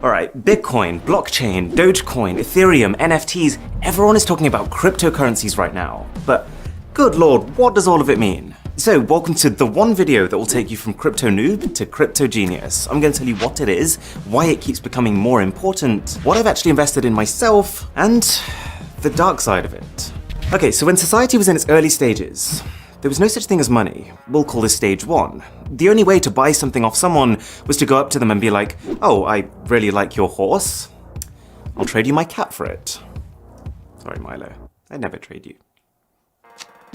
Alright, Bitcoin, blockchain, Dogecoin, Ethereum, NFTs, everyone is talking about cryptocurrencies right now. But good lord, what does all of it mean? So, welcome to the one video that will take you from crypto noob to crypto genius. I'm going to tell you what it is, why it keeps becoming more important, what I've actually invested in myself, and the dark side of it. Okay, so when society was in its early stages, there was no such thing as money. We'll call this stage one. The only way to buy something off someone was to go up to them and be like, oh, I really like your horse. I'll trade you my cat for it. Sorry, Milo. I'd never trade you.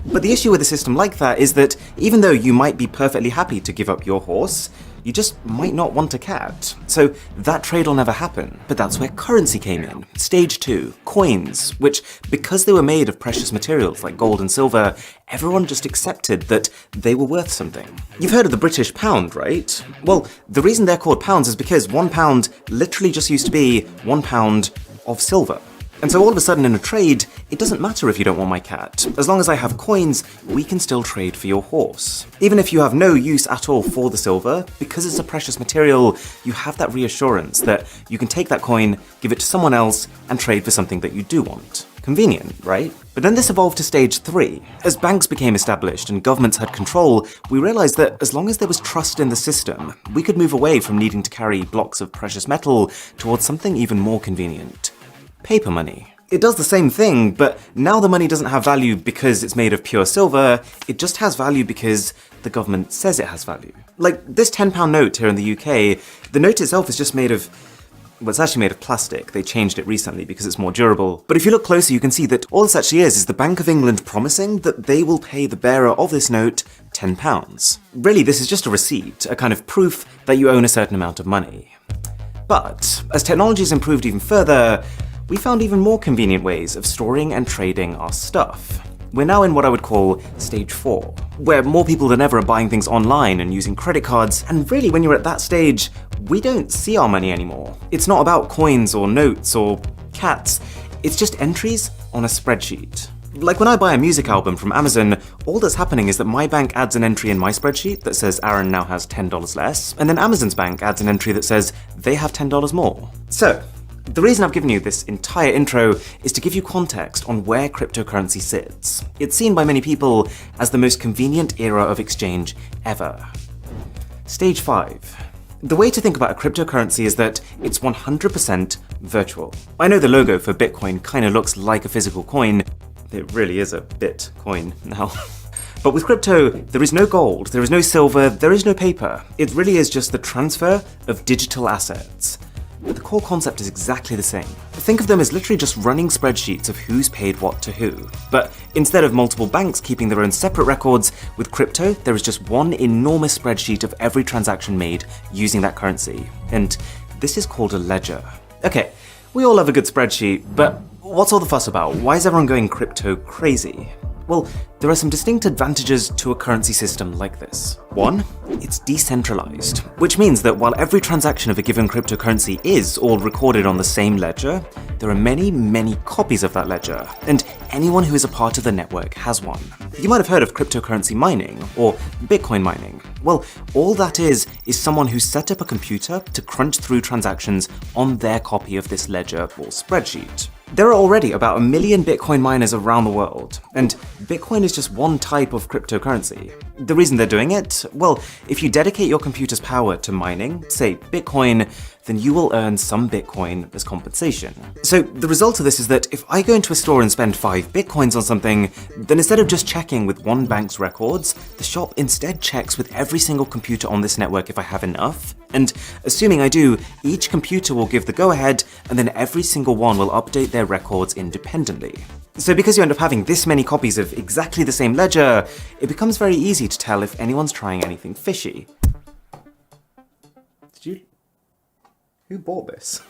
But the issue with a system like that is that even though you might be perfectly happy to give up your horse, you just might not want a cat. So that trade will never happen. But that's where currency came in. Stage 2, coins, which, because they were made of precious materials like gold and silver, everyone just accepted that they were worth something. You've heard of the British pound, right? Well, the reason they're called pounds is because £1 literally just used to be £1 of silver. And so all of a sudden in a trade, it doesn't matter if you don't want my cat. As long as I have coins, we can still trade for your horse. Even if you have no use at all for the silver, because it's a precious material, you have that reassurance that you can take that coin, give it to someone else, and trade for something that you do want. Convenient, right? But then this evolved to stage 3. As banks became established and governments had control, we realized that as long as there was trust in the system, we could move away from needing to carry blocks of precious metal towards something even more convenient. Paper money. It does the same thing, but now the money doesn't have value because it's made of pure silver, it just has value because the government says it has value. Like this £10 note here in the UK, the note itself is just made of, well, it's actually made of plastic. They changed it recently because it's more durable. But if you look closer, you can see that all this actually is the Bank of England promising that they will pay the bearer of this note £10. Really, this is just a receipt, a kind of proof that you own a certain amount of money. But as technology has improved even further, we found even more convenient ways of storing and trading our stuff. We're now in what I would call stage 4, where more people than ever are buying things online and using credit cards, and really when you're at that stage, we don't see our money anymore. It's not about coins or notes or cats, it's just entries on a spreadsheet. Like when I buy a music album from Amazon, all that's happening is that my bank adds an entry in my spreadsheet that says Aaron now has $10 less, and then Amazon's bank adds an entry that says they have $10 more. So, the reason I've given you this entire intro is to give you context on where cryptocurrency sits. It's seen by many people as the most convenient era of exchange ever. Stage 5. The way to think about a cryptocurrency is that it's 100% virtual. I know the logo for Bitcoin kind of looks like a physical coin. It really is a Bitcoin now. But with crypto, there is no gold, there is no silver, there is no paper. It really is just the transfer of digital assets. But the core concept is exactly the same. Think of them as literally just running spreadsheets of who's paid what to who. But instead of multiple banks keeping their own separate records, with crypto, there is just one enormous spreadsheet of every transaction made using that currency. And this is called a ledger. Okay, we all love a good spreadsheet, but what's all the fuss about? Why is everyone going crypto crazy? Well, there are some distinct advantages to a currency system like this. One, it's decentralized, which means that while every transaction of a given cryptocurrency is all recorded on the same ledger, there are many, many copies of that ledger, and anyone who is a part of the network has one. You might have heard of cryptocurrency mining, or Bitcoin mining. Well, all that is someone who set up a computer to crunch through transactions on their copy of this ledger or spreadsheet. There are already about 1 million Bitcoin miners around the world, and Bitcoin is just one type of cryptocurrency. The reason they're doing it? Well, if you dedicate your computer's power to mining, say Bitcoin, then you will earn some Bitcoin as compensation. So the result of this is that if I go into a store and spend 5 Bitcoins on something, then instead of just checking with one bank's records, the shop instead checks with every single computer on this network if I have enough. And assuming I do, each computer will give the go-ahead, and then every single one will update their records independently. So because you end up having this many copies of exactly the same ledger, it becomes very easy to tell if anyone's trying anything fishy. Who bought this?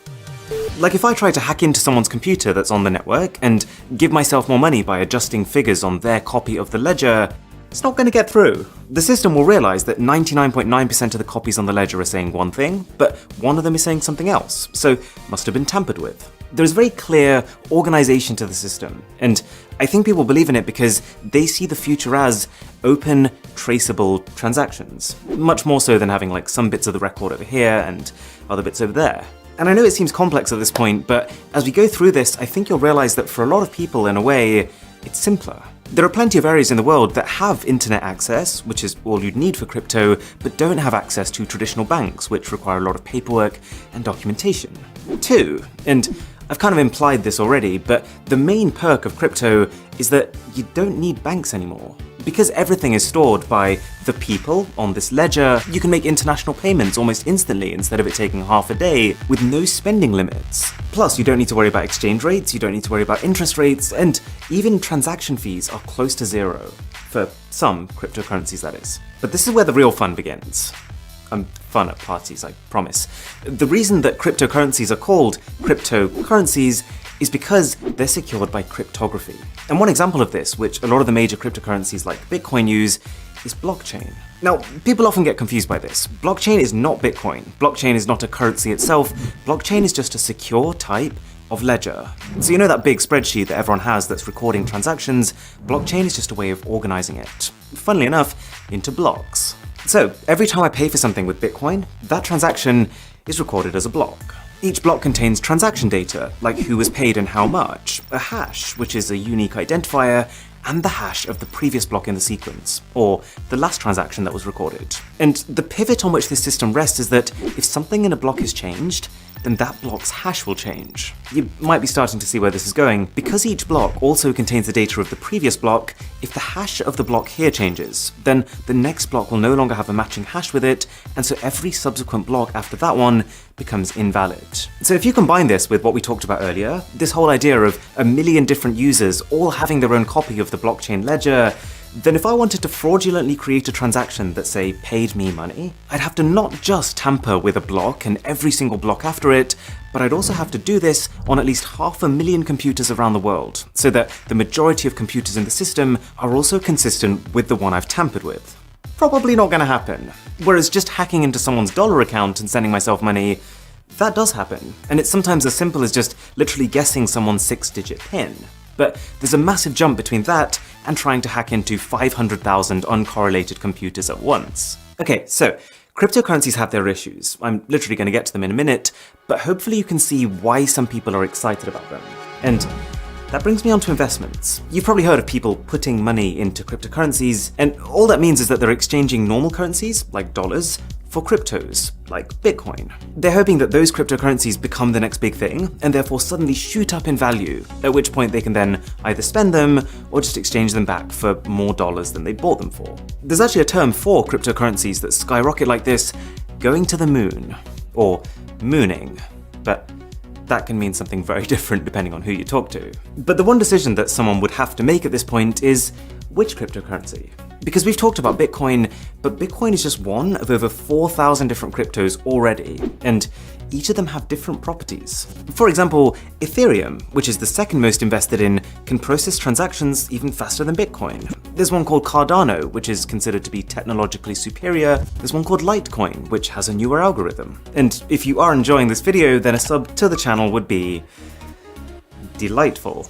Like if I try to hack into someone's computer that's on the network and give myself more money by adjusting figures on their copy of the ledger, it's not going to get through. The system will realize that 99.9% of the copies on the ledger are saying one thing, but one of them is saying something else, so must have been tampered with. There's very clear organization to the system, and I think people believe in it because they see the future as open, traceable transactions. Much more so than having like some bits of the record over here and other bits over there. And I know it seems complex at this point, but as we go through this, I think you'll realize that for a lot of people, in a way, it's simpler. There are plenty of areas in the world that have internet access, which is all you'd need for crypto, but don't have access to traditional banks, which require a lot of paperwork and documentation. 2, and I've kind of implied this already, but the main perk of crypto is that you don't need banks anymore. Because everything is stored by the people on this ledger, you can make international payments almost instantly instead of it taking half a day with no spending limits. Plus, you don't need to worry about exchange rates, you don't need to worry about interest rates, and even transaction fees are close to zero. For some cryptocurrencies, that is. But this is where the real fun begins. Fun at parties, I promise. The reason that cryptocurrencies are called cryptocurrencies is because they're secured by cryptography. And one example of this, which a lot of the major cryptocurrencies like Bitcoin use, is blockchain. Now, people often get confused by this. Blockchain is not Bitcoin. Blockchain is not a currency itself. Blockchain is just a secure type of ledger. So you know that big spreadsheet that everyone has that's recording transactions? Blockchain is just a way of organizing it, funnily enough, into blocks. So every time I pay for something with Bitcoin, that transaction is recorded as a block. Each block contains transaction data, like who was paid and how much, a hash, which is a unique identifier, and the hash of the previous block in the sequence, or the last transaction that was recorded. And the pivot on which this system rests is that if something in a block is changed, then that block's hash will change. You might be starting to see where this is going. Because each block also contains the data of the previous block, if the hash of the block here changes, then the next block will no longer have a matching hash with it, and so every subsequent block after that one becomes invalid. So if you combine this with what we talked about earlier, this whole idea of a million different users all having their own copy of the blockchain ledger, then if I wanted to fraudulently create a transaction that, say, paid me money, I'd have to not just tamper with a block and every single block after it, but I'd also have to do this on at least 500,000 computers around the world, so that the majority of computers in the system are also consistent with the one I've tampered with. Probably not gonna happen. Whereas just hacking into someone's dollar account and sending myself money, that does happen. And it's sometimes as simple as just literally guessing someone's 6-digit PIN. But there's a massive jump between that and trying to hack into 500,000 uncorrelated computers at once. Okay, so cryptocurrencies have their issues. I'm literally going to get to them in a minute, but hopefully you can see why some people are excited about them. And that brings me on to investments. You've probably heard of people putting money into cryptocurrencies, and all that means is that they're exchanging normal currencies, like dollars, for cryptos, like Bitcoin. They're hoping that those cryptocurrencies become the next big thing, and therefore suddenly shoot up in value, at which point they can then either spend them, or just exchange them back for more dollars than they bought them for. There's actually a term for cryptocurrencies that skyrocket like this, going to the moon, or mooning, but that can mean something very different depending on who you talk to. But the one decision that someone would have to make at this point is, which cryptocurrency? Because we've talked about Bitcoin, but Bitcoin is just one of over 4,000 different cryptos already, and each of them have different properties. For example, Ethereum, which is the second most invested in, can process transactions even faster than Bitcoin. There's one called Cardano, which is considered to be technologically superior. There's one called Litecoin, which has a newer algorithm. And if you are enjoying this video, then a sub to the channel would be delightful.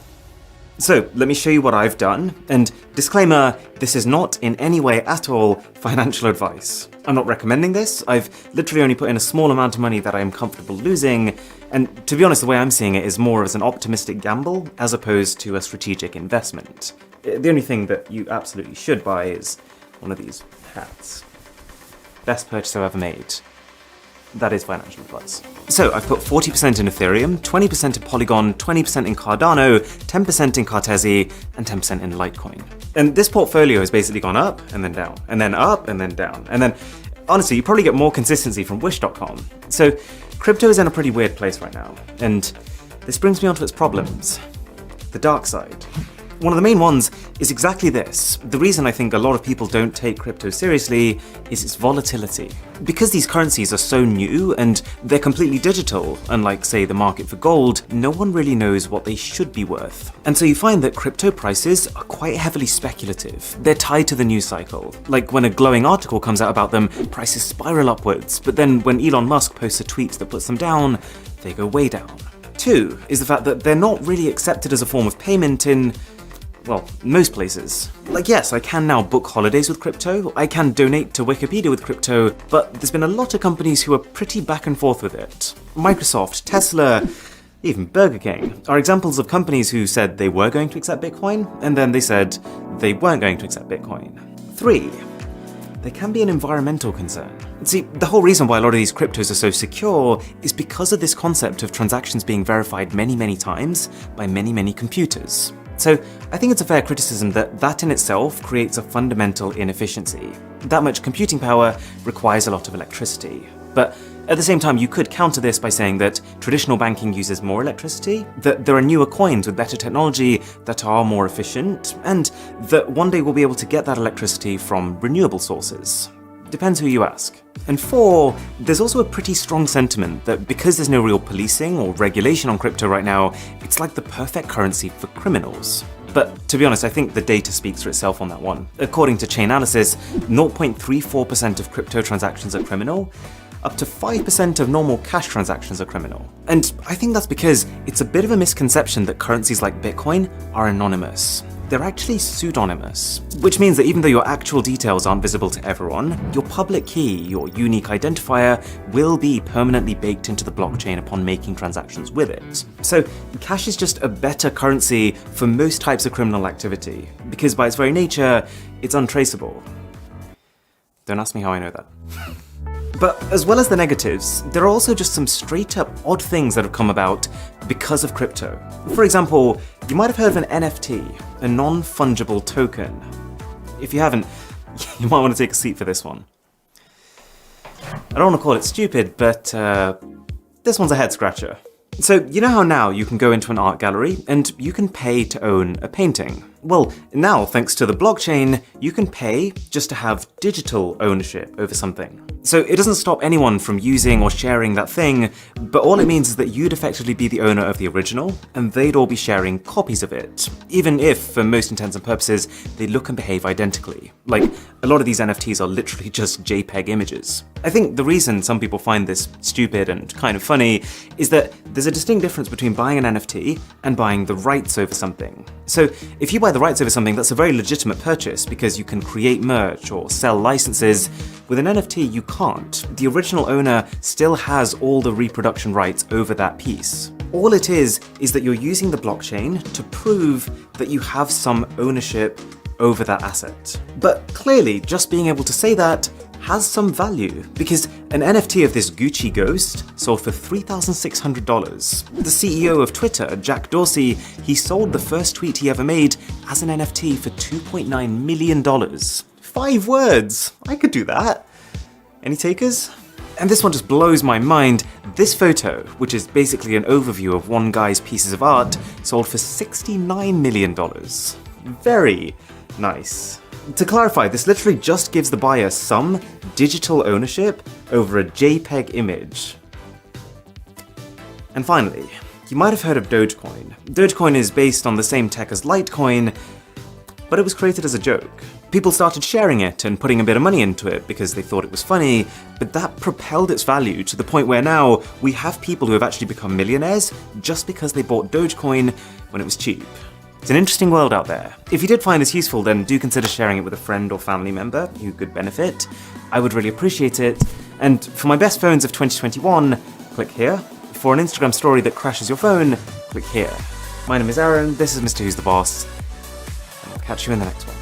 So let me show you what I've done, and disclaimer, this is not in any way at all financial advice. I'm not recommending this, I've literally only put in a small amount of money that I am comfortable losing, and to be honest, the way I'm seeing it is more as an optimistic gamble as opposed to a strategic investment. The only thing that you absolutely should buy is one of these hats. Best purchase I've ever made. That is financial advice. So I've put 40% in Ethereum, 20% in Polygon, 20% in Cardano, 10% in Cartesi, and 10% in Litecoin. And this portfolio has basically gone up and then down, and then up and then down. And then, honestly, you probably get more consistency from Wish.com. So crypto is in a pretty weird place right now. And this brings me on to its problems. The dark side. One of the main ones is exactly this. The reason I think a lot of people don't take crypto seriously is its volatility. Because these currencies are so new and they're completely digital, unlike, say, the market for gold, no one really knows what they should be worth. And so you find that crypto prices are quite heavily speculative. They're tied to the news cycle. Like when a glowing article comes out about them, prices spiral upwards, but then when Elon Musk posts a tweet that puts them down, they go way down. 2 is the fact that they're not really accepted as a form of payment in, well, most places. Like, yes, I can now book holidays with crypto, I can donate to Wikipedia with crypto, but there's been a lot of companies who are pretty back and forth with it. Microsoft, Tesla, even Burger King are examples of companies who said they were going to accept Bitcoin, and then they said they weren't going to accept Bitcoin. 3. There can be an environmental concern. See, the whole reason why a lot of these cryptos are so secure is because of this concept of transactions being verified many times by many computers. So I think it's a fair criticism that in itself creates a fundamental inefficiency. That much computing power requires a lot of electricity. But at the same time, you could counter this by saying that traditional banking uses more electricity, that there are newer coins with better technology that are more efficient, and that one day we'll be able to get that electricity from renewable sources. Depends who you ask. And 4, there's also a pretty strong sentiment that because there's no real policing or regulation on crypto right now, it's like the perfect currency for criminals. But to be honest, I think the data speaks for itself on that one. According to Chainalysis, 0.34% of crypto transactions are criminal, up to 5% of normal cash transactions are criminal. And I think that's because it's a bit of a misconception that currencies like Bitcoin are anonymous. They're actually pseudonymous, which means that even though your actual details aren't visible to everyone, your public key, your unique identifier, will be permanently baked into the blockchain upon making transactions with it. So cash is just a better currency for most types of criminal activity, because by its very nature, it's untraceable. Don't ask me how I know that. But as well as the negatives, there are also just some straight up odd things that have come about because of crypto. For example, you might have heard of an NFT, a non-fungible token. If you haven't, you might want to take a seat for this one. I don't want to call it stupid, but this one's a head scratcher. So you know how now you can go into an art gallery and you can pay to own a painting? Well, now thanks to the blockchain, you can pay just to have digital ownership over something. So it doesn't stop anyone from using or sharing that thing, but all it means is that you'd effectively be the owner of the original, and they'd all be sharing copies of it, even if, for most intents and purposes, they look and behave identically. Like, a lot of these NFTs are literally just JPEG images. I think the reason some people find this stupid and kind of funny is that there's a distinct difference between buying an NFT and buying the rights over something. So if you buy the rights over something, that's a very legitimate purchase because you can create merch or sell licenses. With an NFT, you can't. The original owner still has all the reproduction rights over that piece. All it is that you're using the blockchain to prove that you have some ownership over that asset. But clearly, just being able to say that has some value, because an NFT of this Gucci ghost sold for $3,600. The CEO of Twitter, Jack Dorsey, he sold the first tweet he ever made as an NFT for $2.9 million. 5 words! I could do that. Any takers? And this one just blows my mind. This photo, which is basically an overview of one guy's pieces of art, sold for $69 million. Very nice. To clarify, this literally just gives the buyer some digital ownership over a JPEG image. And finally, you might have heard of Dogecoin. Dogecoin is based on the same tech as Litecoin, but it was created as a joke. People started sharing it and putting a bit of money into it because they thought it was funny, but that propelled its value to the point where now we have people who have actually become millionaires just because they bought Dogecoin when it was cheap. It's an interesting world out there. If you did find this useful, then do consider sharing it with a friend or family member who could benefit. I would really appreciate it. And for my best phones of 2021, click here. For an Instagram story that crashes your phone, click here. My name is Aaron, this is Mr. Who's the Boss, and I'll catch you in the next one.